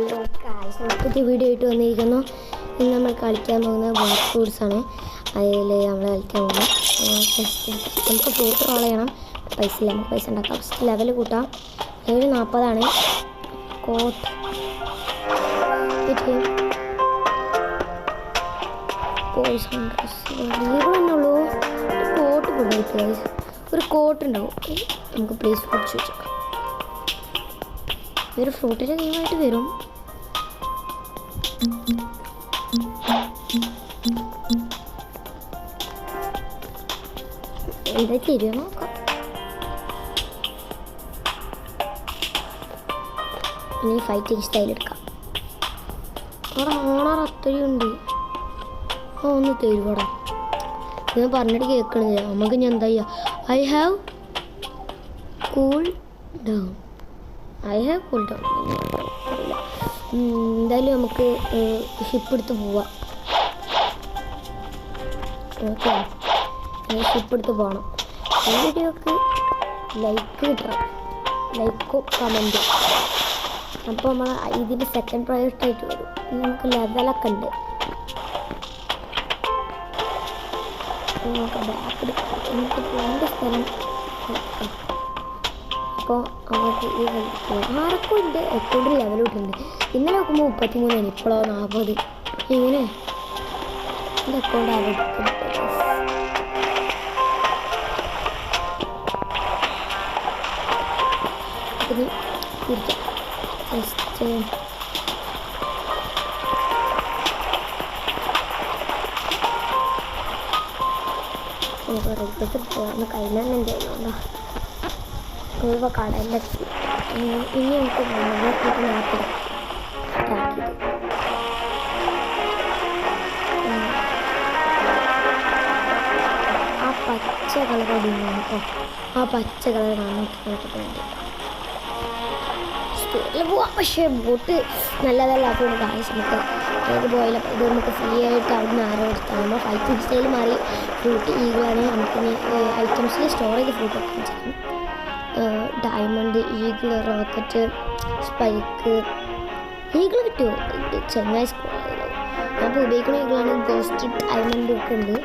Hello guys, പുതിയ video ആയിട്ട് വന്നിരിക്കുന്നു. ഇന്ന് നമ്മൾ കളിക്കാൻ പോകുന്നത് ബ്ലാക്ക് ഫ്രൂട്ട്സ് ആണ്. അതിൽ നമ്മൾ കളിക്കാൻ പോകുന്നത് നമുക്ക് ഫ്രൂട്ട് റോൾ ചെയ്യണം. പൈസ ഇല്ല, നമുക്ക് പൈസ ഉണ്ടാക്കാം. ഫസ്റ്റ് ലെവൽ കൂട്ടാം. ലെവൽ 40 കോട്ട് ഉള്ളൂ. കോട്ട് കൊണ്ടുപോയിട്ട് ഗായ്സ് ഒരു കോട്ട് ഉണ്ടാവും. നമുക്ക് പ്ലീസ് ഫ്രൂട്ട്സ് വെച്ചേക്കാം. ഇതൊരു ഫ്രൂട്ടിൻ്റെ ഗെയിമായിട്ട് വരും. എന്താ ശരിയോ നോക്കാം. ഇനി ഫൈറ്റിംഗ് സ്റ്റൈൽ എടുക്കാം. അവിടെ ഓണർ അത്രയുണ്ട്. ഒന്ന് തരുവാടാ. ഞാൻ പറഞ്ഞിട്ട് കേൾക്കണില്ല. നമുക്ക് ഞാൻ എന്താ ചെയ്യുക? I have cool down. എന്തായാലും നമുക്ക് ഷിപ്പ് എടുത്ത് പോവാം. ഓക്കെ, ഷിപ്പ് എടുത്ത് പോകണം. ഈ വീഡിയോക്ക് ലൈക്ക് കിട്ടണം, ലൈക്കും കമൻറ്റും. അപ്പോൾ നമ്മൾ ഇതിൻ്റെ സെക്കൻഡ് പ്രയോറിറ്റി ആയിട്ട് വരും. നമുക്ക് ലെവലൊക്കെ ഉണ്ട്. നമുക്ക് ബാക്ക് എടുക്കാം. നമുക്ക് രണ്ട് സ്ഥലം അപ്പോൾ നമുക്ക് ഈ ആർക്കും ഉണ്ട്. അക്കൗണ്ടിൽ ലെവൽ ഇട്ടുണ്ട്. ഇന്നലെ നോക്കുമ്പോൾ 33, ഇപ്പോഴോ 40. ഇങ്ങനെ എൻ്റെ അക്കൗണ്ട് ആരും ഇത് കുടിക്കാം. ജസ്റ്റ് നമുക്ക് പോകാൻ കഴിഞ്ഞാൽ എന്തെങ്കിലും ഇപ്പോൾ കടയിലെത്തി. ഇനി നമുക്ക് നാട്ടിൽ ആ പച്ച കളർ അടിയാണ് കേട്ടോ. ആ പച്ച കളർ നമുക്ക് വേണ്ടി സ്പീഡിൽ പോവാം. പക്ഷേ ബോട്ട് നല്ലതല്ല. അതുകൊണ്ട് കാശ് നമുക്ക് ഏത് പോയാലും ഇത് നമുക്ക് ഫ്രീ ആയിട്ട് അവിടെ നിന്ന് ആരോ എടുത്താൽ നമ്മൾ ഫൈറ്റിംഗ് സ്റ്റൈൽ മാറി ഫ്രൂട്ട് ഈഗിളാണെങ്കിൽ നമുക്കിനി ഐറ്റംസിൽ സ്റ്റോർ ചെയ്ത് ഫ്രൂട്ട് ഒക്കെ ചെയ്യും. Diamond, eagle, rocket, spike. Eagle കിട്ടുമോ? ചെങ്ങായി സ്കൂളാണ്. ഞാൻ ഇപ്പോൾ ഉപയോഗിക്കുന്ന ഈഗിളാണ്. ഗോസ്റ്റ് ഡയമണ്ട് ഒക്കെ ഉണ്ട്.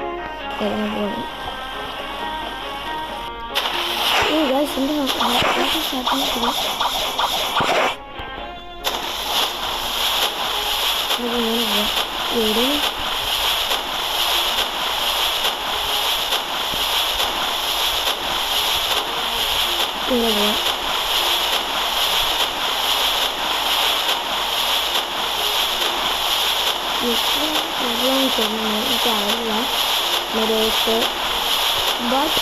എല്ലാം പോകണം. എനിക്കറിയില്ല മര്യാദക്ക്. ബട്ട്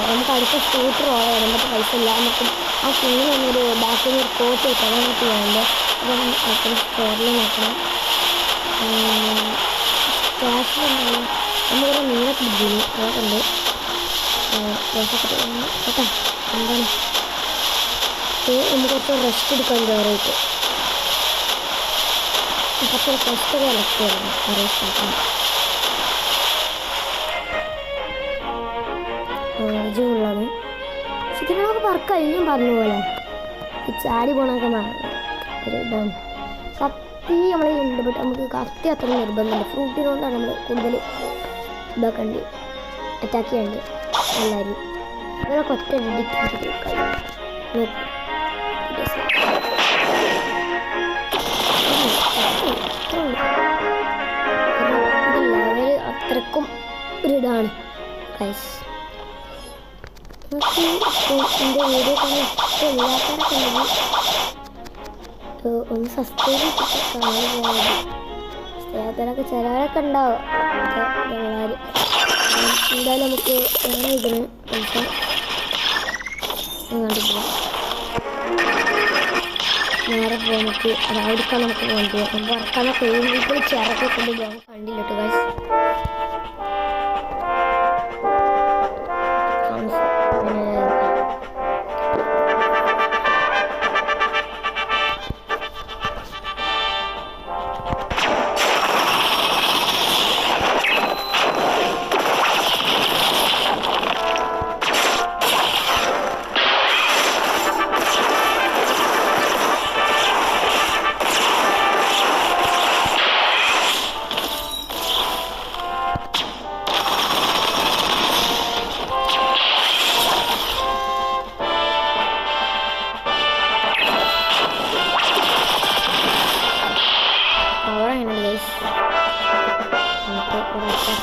നമുക്ക് അടുത്ത സ്കൂട്ടർ ഓർഡർ ചെയ്യാൻ നമുക്ക് പൈസ ഇല്ല. നമുക്ക് ആ സ്ക്രീനിൽ വന്നൊരു ബാക്കിൽ നിന്ന് ഒരു കോട്ട് കിട്ടാൻ നമുക്ക് വേണ്ടത്. അപ്പം അടുത്ത സ്റ്റോറിൽ നോക്കണം. ക്യാഷിലുണ്ടാവും. നമ്മളിവിടെ നീളത്തിൽ ബില്ല് അതൊക്കെ ഉണ്ട്. കേട്ടോ എന്താണ് നമുക്ക് കുറച്ച് റെസ്റ്റ് എടുക്കാൻ കയറിയിട്ട് കുറച്ച് റെസ്റ്റ് കളക്ട് ചെയ്യണം. കുറേ സ്ഥലം ജൂണിലാണ്. പക്ഷെ ഇതിനൊക്കെ പറക്കായി. ഞാൻ പറഞ്ഞ പോലെ ഈ ചാടി പോകണമൊക്കെ ഒരു ഇതാണ്. കത്തി നമ്മളെ ഉണ്ട്. ബട്ട് നമുക്ക് കത്തി അത്ര നിർബന്ധമില്ല. ഫ്രൂട്ടിനോണ്ടാണ് നമ്മൾ കൂടുതൽ ഇതാക്കേണ്ടി, അറ്റാക്ക് ചെയ്യേണ്ടത്. എല്ലാവരും ഇവരൊക്കെ ഒറ്റ ലെവല് അത്രക്കും ഒരിതാണ് ഗൈസ്. നമുക്ക് എൻ്റെ വീഡിയോ കാണാൻ ഇഷ്ടമില്ലാത്തവരൊക്കെ ഉണ്ടെങ്കിൽ ഒന്ന് സബ്സ്ക്രൈബ് ചെയ്തിട്ട് കാണാൻ പോകാതെ. സ്നേഹത്തിലൊക്കെ ചിലവരൊക്കെ ഉണ്ടാവും. ഞങ്ങളാരും എന്തായാലും നമുക്ക് എങ്ങനെ ഇതിന് പൈസ കണ്ടിട്ടില്ല. നേരെ പോകാൻ നമുക്ക് അവിടേക്കാണ് നമുക്ക് വേണ്ടി. നമുക്ക് വറക്കാനൊക്കെ ഇപ്പോൾ ചിറക്കെ കൊണ്ട് പോകാൻ കണ്ടില്ല കേട്ടോ ഗൈസ്.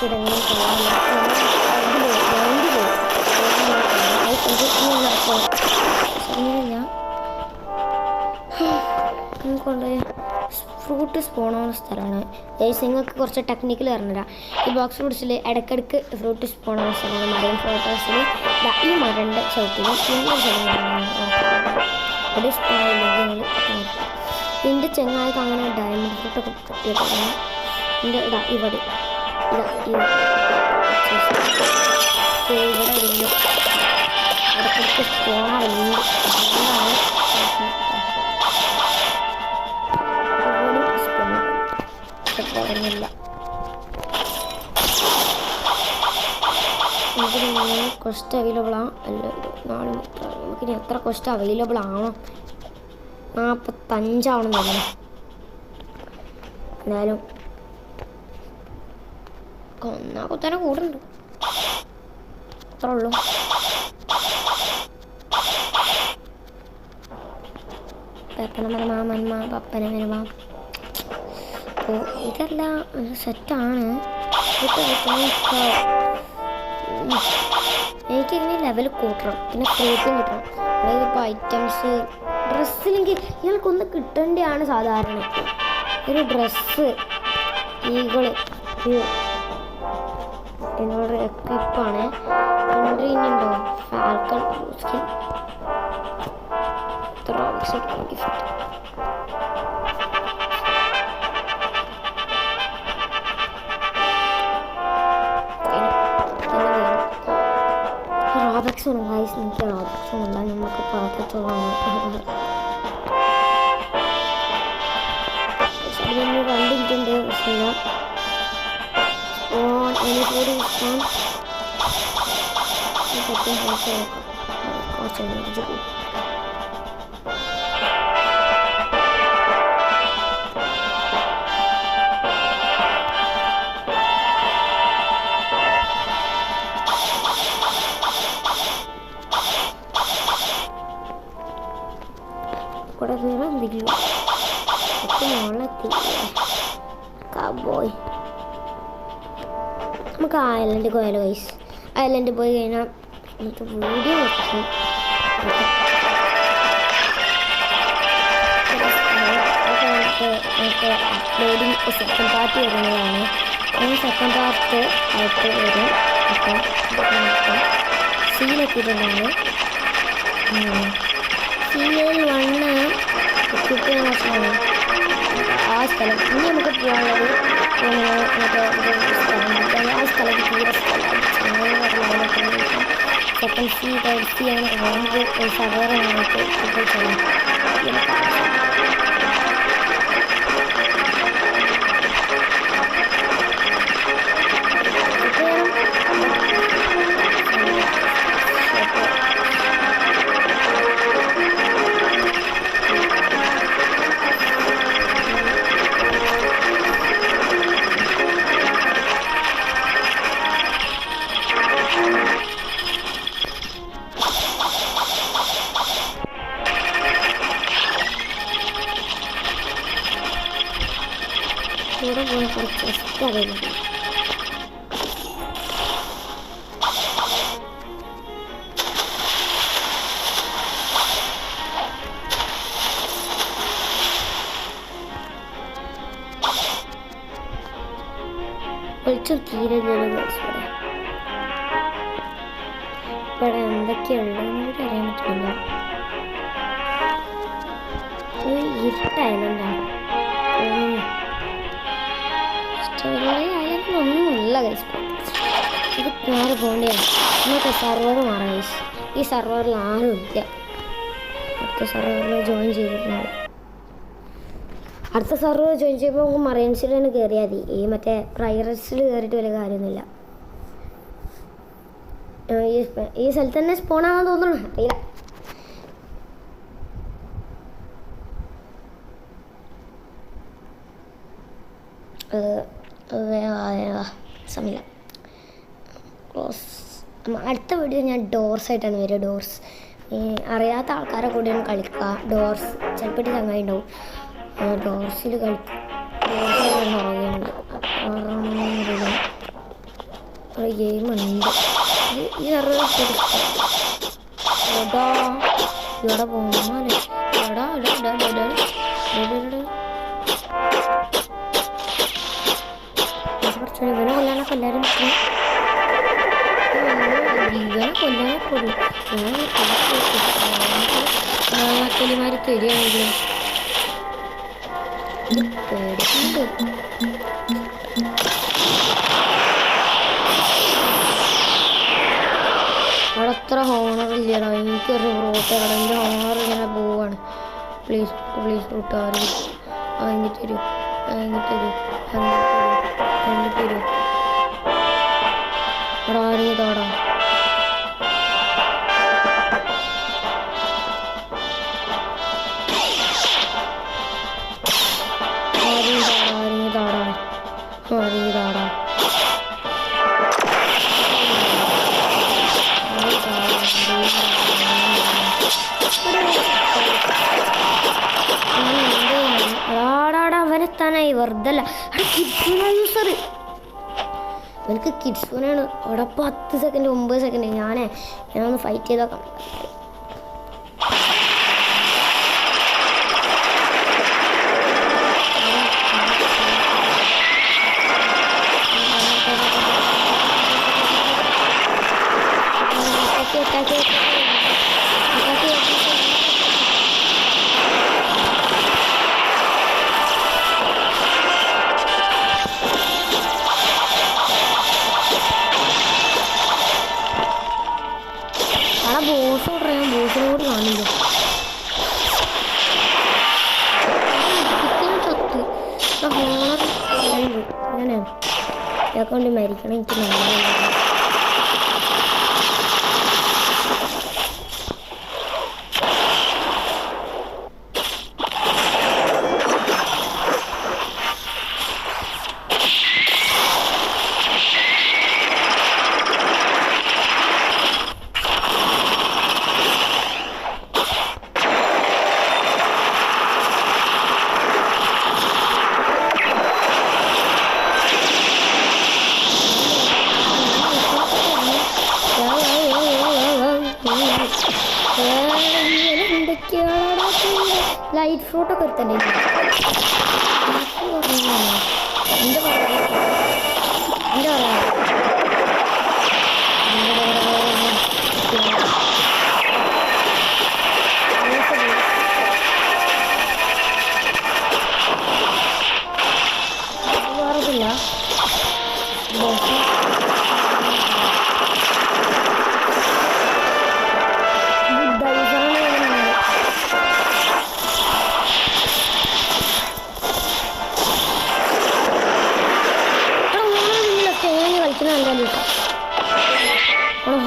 ഇതെങ്ങനെ കൊള്ളാമില്ല ഞാൻ കൊണ്ട് ഫ്രൂട്ട് സ്പോണാവുന്ന സ്ഥലമാണ് ഗൈസ്. നിങ്ങൾക്ക് കുറച്ച് ടെക്നിക്കൽ പറഞ്ഞുതരാം. ഈ ബോക്സ് ഫ്രൂട്ട്സിൽ ഇടയ്ക്കിടയ്ക്ക് ഫ്രൂട്ട് സ്പോണാവുന്ന സ്ഥലമാണ് മറൈൻ ഫോട്ടോസിൽ. ഈ മരൻ്റെ ചവിട്ടിൽ ഒരു സ്പോണില്ലെങ്കിൽ ഇതിൻ്റെ ചെങ്ങായിക്ക് അങ്ങനെ ഡയമണ്ട് ഫ്രൂട്ടൊക്കെ കിട്ടിയിട്ടാണ് എൻ്റെ ഇവിടെ ഇടയ്ക്കിടയ്ക്ക് സ്പോണാവുന്നുണ്ട്. പറഞ്ഞില്ല നമുക്കിനി കോസ്റ്റ് അവൈലബിൾ ആണ് അല്ല 4 മീറ്റർ. നമുക്കിനി എത്ര കോസ്റ്റ് അവൈലബിൾ ആണോ 45 ആവണം തോന്നുന്നു. എന്തായാലും കൊന്നാക്കുത്തന്നെ കൂടുണ്ട് അത്ര ഉള്ളൂ. പെപ്പനമരമാ പപ്പനമരമാ. അപ്പോൾ ഇതെല്ലാം സെറ്റാണ്. എനിക്കിങ്ങനെ ലെവൽ കൂട്ടണം, പിന്നെ ഫ്രൂട്ടും കിട്ടണം. അതായത് ഇപ്പോൾ ഐറ്റംസ് ഡ്രസ്സിലെങ്കിൽ ഇയാൾക്കൊന്ന് കിട്ടേണ്ടതാണ് സാധാരണ. ഒരു ഡ്രസ്സ് ഈകള് എന്നോട് എക്വിപ്പാണ്. ഇനിയുണ്ടോ ഫാൽക്കൺ സ്കിൻ ഗിഫ്റ്റ്. റോബക്സ് ഉണ്ട് ഗൈസ്. എനിക്ക് റോബക്സ് ഉണ്ട്. നമുക്ക് പാത്രത്തോളാണ് കണ്ടിട്ടുണ്ട്. എനിക്കൂടി ഇഷ്ടം കുറച്ച് എനർജി കൂടെ വേറെ എന്തെങ്കിലും ബോയ്. നമുക്ക് ഐലൻഡിൽ പോയാലോ ഗൈസ്. ഐലൻഡിൽ പോയി കഴിഞ്ഞാൽ നമുക്ക് വീഡിയോ വെക്കും. നമുക്ക് അപ്ലോഡിങ് സെക്കൻഡ് പാർട്ട് വരുന്നതാണ്. സെക്കൻഡ് പാർട്ട് ആയിട്ട് വരും. അപ്പം സീലെത്തിയിട്ടുണ്ടാണ്. സീലിൽ വണ്ണ് എക്വിപ്പ് മോശമാണ് ആ സ്ഥലം. ഇനി നമുക്ക് പോകാനുള്ളത് മറ്റേ സ്ഥലം. ആ സ്ഥലത്ത് തീരെ സെക്കൻഡ് സി തേർഡ് സി ആണ്. നമുക്ക് സർവറായിട്ട് ചെയ്യാം. ഇവിടെ പോയി കുറച്ച് എക്സ്ട്രാ വരുന്നത് വെളിച്ചം തീരെ ഇവിടെ എന്തൊക്കെയുള്ളതെന്ന് കൂടി അറിയാൻ പറ്റില്ല. ഇരുട്ട് ഐലൻഡാണ്. ഐലൻഡിലൊന്നുമില്ല ഗൈസ്. ഇത് വേറെ പോകേണ്ടതാണ്. നമുക്ക് സർവർ മാറാം ഗൈസ്. ഈ സർവറിൽ ആരും ഇല്ല. അടുത്ത സർവറിൽ ജോയിൻ ചെയ്തിട്ടുണ്ട്. അടുത്ത സർവർ ജോയിൻ ചെയ്യുമ്പോൾ നമുക്ക് മറൈൻസിൽ തന്നെ കയറിയാൽ മതി. ഈ മറ്റേ പ്രൈറസിൽ കയറിയിട്ട് വലിയ കാര്യമൊന്നുമില്ല. ഈ സ്ഥലത്ത് തന്നെ സ്പോണാവാൻ തോന്നുന്നു. അറിയില്ല. സമയമില്ല. ക്ലോസ്. അടുത്ത വീഡിയോ ഞാൻ ഡോർസ് ആയിട്ടാണ് വരിക. ഡോർസ് അറിയാത്ത ആൾക്കാരെ കൂടെയാണ് കളിക്കുക. ഡോർസ് ചിലപ്പോൾ ചങ്ങായി ഉണ്ടാവും. ഡോർസിൽ കളിക്കും. ഡോർസിൽ ഉറങ്ങുന്നുണ്ട്. ഒരു ഗെയിമുണ്ട്. ഈ അറിവ് ഇവിടെ പോകുന്നാല് ഇവനെ കൊല്ലാനൊക്കെ എല്ലാവരും ഇവനെ കൊല്ലാനൊക്കെ ഉള്ളു. കിളിമാരി തരികയാണെങ്കിലും പേടിക്കുന്നുണ്ട്. അവിടെ അത്ര ഹോണറില്ലടാ. എനിക്കൊരു റോട്ടടാ. എൻ്റെ ഹോണർ ഇങ്ങനെ പോവാണ്. പ്ലീസ് പ്ലീസ് റൂട്ടുകാർ അങ്ങ് തരൂ, അങ്ങ് തരൂ, അങ്ങ് തരൂ. അവിടെ ആരും ഇതാടാ. അവനെത്താനായി വെറുതല്ല. യൂസർ എനിക്ക് കിഡ്സ് ഫോണാണ്. അവിടെ 10 സെക്കൻഡ് 9 സെക്കൻഡ് ഞാനൊന്ന് ഫൈറ്റ് ചെയ്തോക്കാം. ബോസിനെ കൂടി കാണില്ല. ഞാൻ കൊണ്ട് മരിക്കണം. എനിക്ക് നല്ല ലൈറ്റ് ഫ്രൂട്ടൊക്കെ എടുത്തന്നെ. എന്താ പറയാ വേറതില്ല.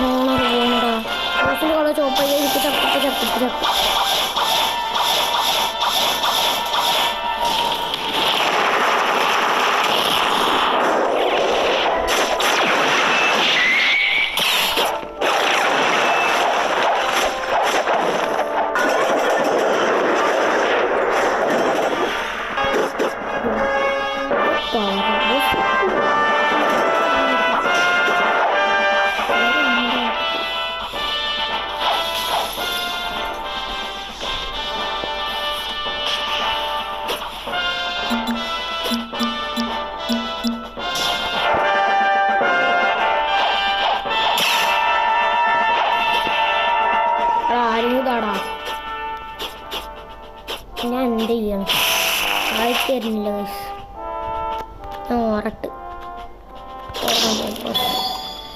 ഹോണർ പോണടാ. ബോസിന്റെ കളർ ചോപ്പായി ചപ്പിട്ട് ആരുതാടാ. ഞാൻ എന്ത് ചെയ്യണം? ആയിത്തരുന്നില്ല. ഞാൻ ഓറട്ട്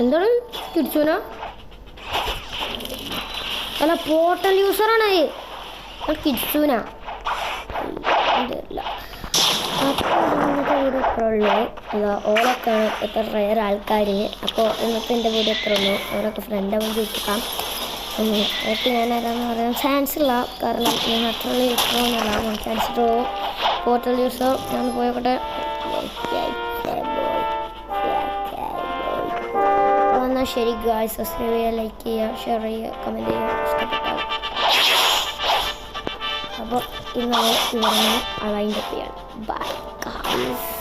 എന്താണ് തിരിച്ചുനാ? അല്ല പോർട്ടൽ യൂസറാണ് കിഡ്സൂന. ഇന്നത്തെ വീഡിയോ എത്ര ഉള്ളൂ? ഓളൊക്കെ എത്ര റയർ ആൾക്കാർ. അപ്പോൾ ഇന്നത്തെ എൻ്റെ വീഡിയോ എത്ര ഉള്ളൂ? അവരൊക്കെ ഫ്രണ്ടാവും ചോദിക്കാം. ഓക്കെ ഞാൻ ആരാന്ന് പറയാൻ ചാൻസ് ഇല്ല. കാരണം ഞാൻ അത്ര യൂസറൊന്നുമല്ല. ചാൻസ് പോർട്ടൽ യൂസർ ഞാൻ പോയോട്ടെ. എന്നാൽ ശരി ഗായ്സ്, സബ്സ്ക്രൈബ് ചെയ്യുക, ലൈക്ക് ചെയ്യുക, ഷെയർ ചെയ്യുക, കമൻറ്റ് ചെയ്യുക, ഇഷ്ടപ്പെട്ടാൽ. അപ്പോൾ ഇന്ന് ഇവിടെ നിന്ന് വൈൻഡപ്പ് ചെയ്യണം. Bye guys.